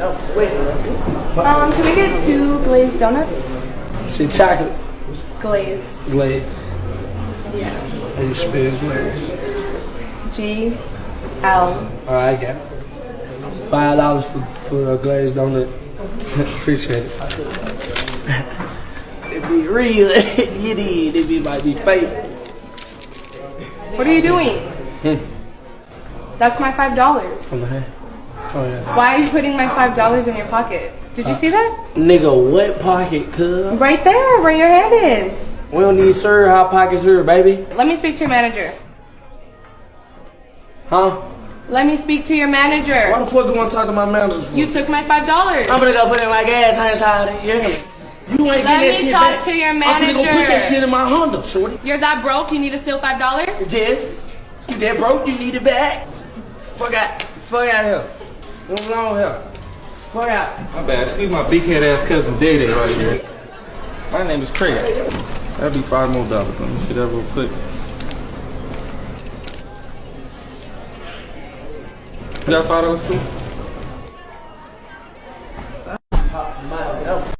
Can we get 2 glazed donuts? Say chocolate. Glazed. Glazed. Yeah. How you spell glazed? GL. Alright, I got it. $5 for a glazed donut. Appreciate it. It be real. It is. It might be fake. What are you doing? That's my $5. On the head. Oh, yeah. Why are you putting my $5 in your pocket? Did you see that? Nigga, what pocket, cuz? Right there, where your hand is. We don't need sir, how pockets here, baby. Let me speak to your manager. Huh? Let me speak to your manager. Why the fuck you want to talk to my manager for? You took my $5. I'm gonna go put in my gas tank inside. You hear me? You ain't Let getting that me shit talk back. to your I'm gonna go put manager. that shit in my Honda, shorty. You're that broke? You need to steal $5? Yes. You that broke, you need it back. Fuck out. Fuck out here. What's wrong here? Fuck out. My bad. Excuse my big head ass cousin Day right here. My name is Craig. That'll be $5 more. Let me see that real quick. You got $5 too?